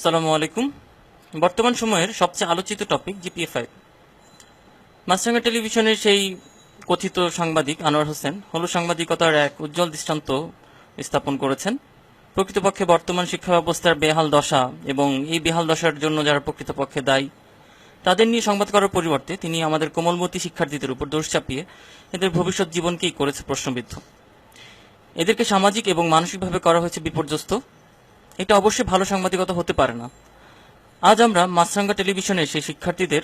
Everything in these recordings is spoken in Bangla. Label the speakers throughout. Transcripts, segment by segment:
Speaker 1: আসসালামু আলাইকুম। বর্তমান সময়ের সবচেয়ে আলোচিত টপিক জিপিএ-5। মাছরাঙা টেলিভিশনের সেই কথিত সাংবাদিক আনোয়ার হোসেন হলো সাংবাদিকতার এক উজ্জ্বল দৃষ্টান্ত স্থাপন করেছেন। প্রকৃতপক্ষে বর্তমান শিক্ষা ব্যবস্থার বেহাল দশা এবং এই বেহাল দশার জন্য যারা প্রকৃতপক্ষে দায়ী তাদের নিয়ে সংবাদ করার পরিবর্তে তিনি আমাদের কোমলমতি শিক্ষার্থীদের উপর দোষ চাপিয়ে এদের ভবিষ্যৎ জীবনকেই করেছে প্রশ্নবিদ্ধ। এদেরকে সামাজিক এবং মানসিকভাবে করা হয়েছে বিপর্যস্ত। এটা অবশ্যই ভালো সাংবাদিকতা হতে পারে না। আজ আমরা মাছরাঙা টেলিভিশনের সেই শিক্ষার্থীদের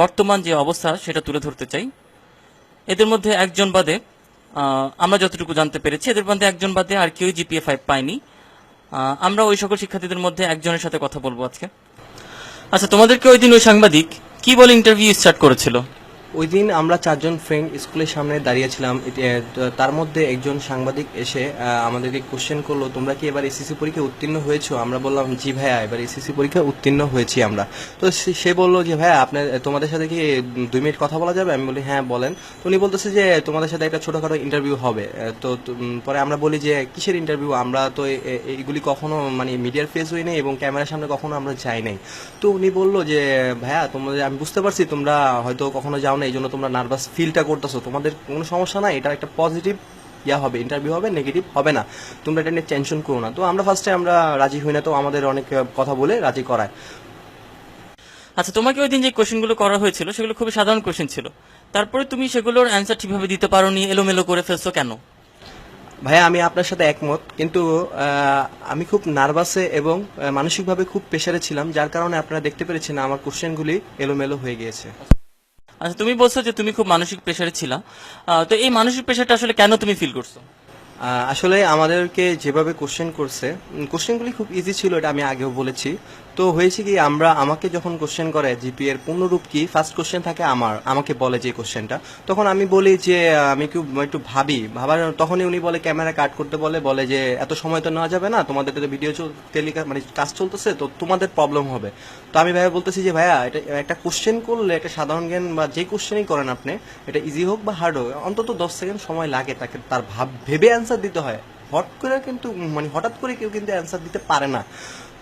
Speaker 1: বর্তমান যে অবস্থা সেটা তুলে ধরতে চাই। এদের মধ্যে একজন বাদে আমরা যতটুকু জানতে পেরেছি এদের মধ্যে একজন বাদে আর কেউই জিপিএ-5 পায়নি। আমরা ওই সকল শিক্ষার্থীদের মধ্যে একজনের সাথে কথা বলবো আজকে। আচ্ছা, তোমাদেরকে ওই দিন ওই সাংবাদিক কি বলে ইন্টারভিউ স্টার্ট করেছিল?
Speaker 2: ওই দিন আমরা চারজন ফ্রেন্ড স্কুলের সামনে দাঁড়িয়েছিলাম। তার মধ্যে একজন সাংবাদিক এসে আমাদেরকে কোশ্চেন করলো, তোমরা কি এবার এসএসসি পরীক্ষা উত্তীর্ণ হয়েছো? আমরা বললাম জি ভাইয়া, এবার এসএসসি পরীক্ষা উত্তীর্ণ হয়েছি আমরা। তো সে বললো যে ভাইয়া তোমাদের সাথে কি 2 মিনিট কথা বলা যাবে? আমি বলি হ্যাঁ বলেন। তো উনি বলতেছে যে তোমাদের সাথে একটা ছোটখাটো ইন্টারভিউ হবে। তো পরে আমরা বলি যে কিসের ইন্টারভিউ? আমরা তো এইগুলি কখনো মানে মিডিয়ার ফেস হই নাই এবং ক্যামেরার সামনে কখনো আমরা যাই নাই। তো উনি বললো যে ভাইয়া তোমাদের, আমি বুঝতে পারছি তোমরা হয়তো কখনো যাও না, এই জন্য তোমরা নার্ভাস ফিলটা করতেছো, তোমাদের কোনো সমস্যা নাই, এটা একটা পজিটিভ হবে, ইন্টারভিউ হবে, নেগেটিভ হবে না, তোমরা এটা নিয়ে টেনশন করো না। তো আমরা ফার্স্টে আমরা রাজি হই না, তো আমাদের অনেক কথা বলে রাজি করায়।
Speaker 1: আচ্ছা, তোমাকে ওই দিন যে কোশ্চেনগুলো করা হয়েছিল সেগুলো খুবই সাধারণ কোশ্চেন ছিল, তারপরে তুমি সেগুলোর অ্যান্সার ঠিকভাবে দিতে পারোনি, এলোমেলো করে ফেলছো কেন?
Speaker 2: ভাইয়া আমি আপনার সাথে একমত, কিন্তু আমি খুব নার্ভাসে এবং মানসিকভাবে খুব প্রেশারে ছিলাম, যার কারণে আপনারা দেখতে পেরেছেন আমার কোশ্চেনগুলি এলোমেলো হয়ে গিয়েছে।
Speaker 1: আচ্ছা, তুমি বলছো যে তুমি খুব মানসিক প্রেশারে ছিলা, তো এই মানসিক প্রেশারটা আসলে কেন তুমি ফিল করছো?
Speaker 2: আসলে আমাদেরকে যেভাবে কোশ্চেন করছে, কোশ্চেনগুলি খুব ইজি ছিল, এটা আমি আগেও বলেছি। তো হয়েছে কি, আমাকে যখন কোশ্চেন করে জিপি এর পূর্ণরূপ কি, ফার্স্ট কোশ্চেন থাকে আমাকে বলে যে কোশ্চেনটা, তখন আমি বলি যে আমি একটু ভাবার, তখনই উনি বলে ক্যামেরা কাট করতে বলে যে এত সময় তো নেওয়া যাবে না, তোমাদের তো ভিডিও মানে কাজ চলতেছে, তো তোমাদের প্রবলেম হবে। তো আমি ভাইয়া বলতেছি যে ভাইয়া, এটা একটা কোশ্চেন করলে একটা সাধারণ জ্ঞান বা যে কোশ্চেনই করেন আপনি, এটা ইজি হোক বা হার্ড হোক, অন্তত 10 সেকেন্ড সময় লাগে তাকে তার ভেবে অ্যান্সার দিতে হয়। হঠাৎ করে কেউ কিন্তু অ্যান্সার দিতে পারে না।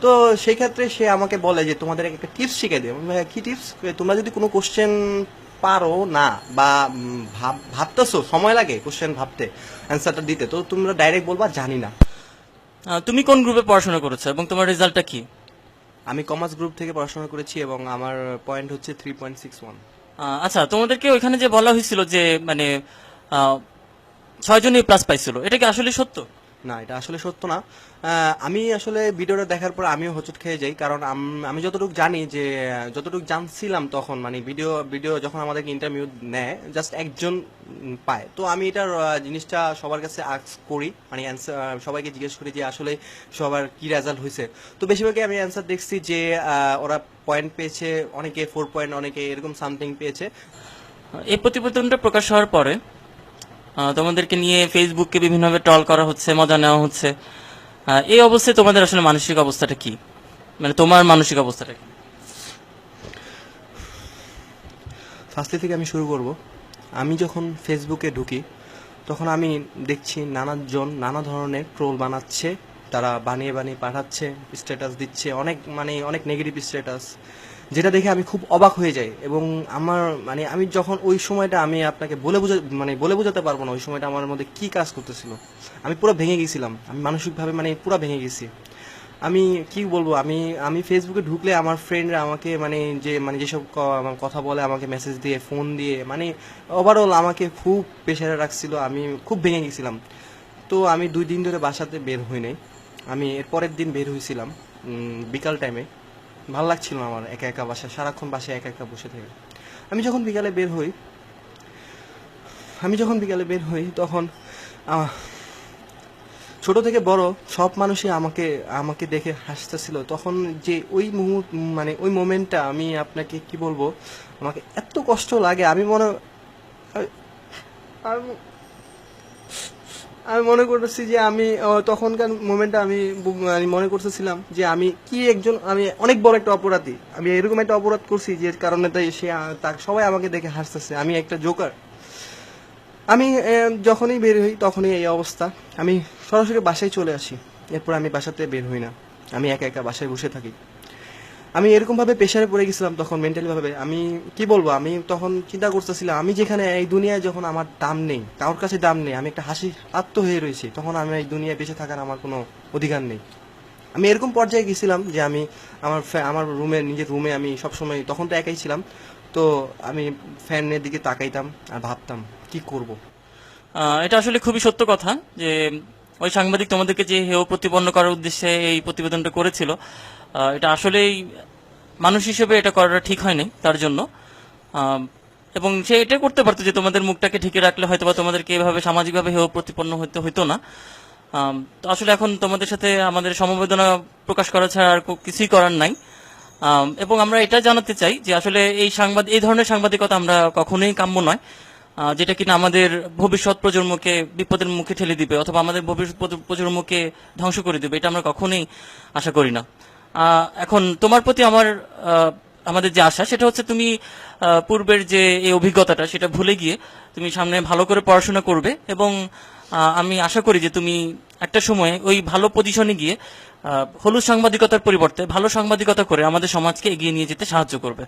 Speaker 2: তো সেই ক্ষেত্রে সে আমাকে বলে যে তোমাদের একটা টিপস শিখে দিই। কি টিপস? তোমরা যদি কোনো কোশ্চেন পারো না বা ভাবতেছো, সময় লাগে কোশ্চেন ভাবতে, অ্যান্সারটা দিতে, তো তোমরা ডাইরেক্ট বলবা জানি না।
Speaker 1: তুমি কোন গ্রুপে পড়াশোনা করেছো এবং তোমার রেজাল্টটা কি?
Speaker 2: আমি কমার্স গ্রুপ থেকে পড়াশোনা করেছি এবং আমার পয়েন্ট হচ্ছে 3.61।
Speaker 1: আচ্ছা, তোমাদেরকে ওইখানে যে বলা হয়েছিল যে মানে 6 জনই প্লাস পাইছিল, এটা কি আসলে সত্য?
Speaker 2: না, এটা আসলে সত্য না। আমি আসলে ভিডিওটা দেখার পর আমিও হোঁচট খেয়ে যাই, কারণ আমি যতটুকু জানি, যে যতটুকু জানছিলাম তখন, মানে ভিডিও যখন আমাদেরকে ইন্টারভিউ নেয়, জাস্ট একজন পায়। তো আমি এটার জিনিসটা সবার কাছে আস্ক করি, মানে সবাইকে জিজ্ঞেস করি যে আসলে সবার কি রেজাল্ট হয়েছে। তো বেশিরভাগই আমি অ্যান্সার দেখছি যে ওরা পয়েন্ট পেয়েছে, অনেকে 4 পয়েন্ট, অনেকে এরকম সামথিং পেয়েছে।
Speaker 1: এই প্রতিবেদনটা প্রকাশ হওয়ার পরে তোমাদেরকে নিয়ে ফেসবুককে বিভিন্নভাবে ট্রল করা হচ্ছে, মজা নেওয়া হচ্ছে। এই অবস্থায় তোমাদের আসলে মানসিক অবস্থাটা কি? মানে তোমার মানসিক অবস্থাটা কি?
Speaker 2: ফার্স্টলি থেকে আমি শুরু করব। আমি যখন ফেসবুকে ঢুকি, তখন আমি দেখছি নানাজন নানা ধরনের ট্রোল বানাচ্ছে, তারা বানিয়ে বানিয়ে পাঠাচ্ছে, স্ট্যাটাস দিচ্ছে, অনেক নেগেটিভ স্ট্যাটাস, যেটা দেখে আমি খুব অবাক হয়ে যাই। এবং আমি যখন ওই সময়টা, আমি আপনাকে বলে বোঝাতে পারবো না ওই সময়টা আমার মধ্যে কি কাজ করতেছিল। আমি পুরো ভেঙে গেছিলাম, আমি মানসিকভাবে পুরো ভেঙে গেছি। আমি কি বলবো, আমি ফেসবুকে ঢুকলে আমার ফ্রেন্ডরা আমাকে যেসব কথা বলে, আমাকে মেসেজ দিয়ে, ফোন দিয়ে, ওভারঅল আমাকে খুব প্রেশারে রাখছিল, আমি খুব ভেঙে গেছিলাম। তো আমি 2 দিন ধরে বাসাতে বের হই নাই। আমি এর পরের দিন বের হয়েছিলাম বিকাল টাইমে। ভালো লাগছিল না আমার একা একা সারাক্ষণ বাসায় একা একা বসে থেকে। আমি যখন বিকালে বের হই তখন ছোট থেকে বড় সব মানুষই আমাকে দেখে হাসতেছিল। তখন যে ওই মোমেন্টটা, আমি আপনাকে কি বলবো, আমাকে এত কষ্ট লাগে। আমি মনে করতেছি যে তখনকার মোমেন্টটা আমি মনে করতেছিলাম যে আমি অনেক বড় একটা অপরাধী, আমি এরকম একটা অপরাধ করছি যে কারণে সবাই আমাকে দেখে হাসতেছে, আমি একটা জোকার। আমি যখনই বের হই তখনই এই অবস্থা। আমি সরাসরি বাসায় চলে আসি, এরপর আমি বাসাতে বের হই না, আমি একা একা বাসায় বসে থাকি। আমি এরকম ভাবে প্রেশারে পড়ে গেছিলাম তখন মেন্টালি ভাবে। আমি কি বলবো, আমি তখন চিন্তা করতেছিলাম আমি যেখানে এই দুনিয়ায় যখন আমার দাম নেই, কারোর কাছে দাম নেই, আমি একটা হাসির পাত্র হয়ে রয়েছি, তখন আমি এই দুনিয়ায় বেঁচে থাকার আমার কোনো অধিকার নেই। আমি এরকম পর্যায়ে গেছিলাম যে আমি আমার রুমে, নিজের রুমে আমি সবসময়, তখন তো একাই ছিলাম, তো আমি ফ্যানের দিকে তাকাইতাম আর ভাবতাম কি করব।
Speaker 1: এটা আসলে খুবই সত্য কথা যে ওই সাংবাদিক তোমাদেরকে যে হেয় প্রতিপন্ন করার উদ্দেশ্যে এই প্রতিবেদনটা করেছিল, এটা আসলেই মানুষ হিসেবে এটা করাটা ঠিক হয়নি তার জন্য। আম, এবং সে এটা করতে পারতো যে তোমাদের মুখটাকে ঢেকে রাখলে হয়তো বা তোমাদেরকে এভাবে সামাজিকভাবে হেয় প্রতিপন্ন হতে হইতো না। তো আসলে এখন তোমাদের সাথে আমাদের সমবেদনা প্রকাশ করা ছাড়া আর কিছুই করার নাই। এবং আমরা এটা জানাতে চাই যে আসলে এই ধরনের সাংবাদিকতা আমরা কখনোই কাম্য নয়, যেটা কিনা আমাদের ভবিষ্যৎ প্রজন্মকে বিপদের মুখে ঠেলে দিবে অথবা আমাদের ভবিষ্যৎ প্রজন্মকে ধ্বংস করে দিবে, এটা আমরা কখনোই আশা করি না। এখন তোমার প্রতি আমাদের যে আশা সেটা হচ্ছে তুমি পূর্বের যে এই অভিজ্ঞতাটা সেটা ভুলে গিয়ে তুমি সামনে ভালো করে পড়াশোনা করবে এবং আমি আশা করি যে তুমি একটা সময়ে ওই ভালো পজিশনে গিয়ে হলুদ সাংবাদিকতার পরিবর্তে ভালো সাংবাদিকতা করে আমাদের সমাজকে এগিয়ে নিয়ে যেতে সাহায্য করবে।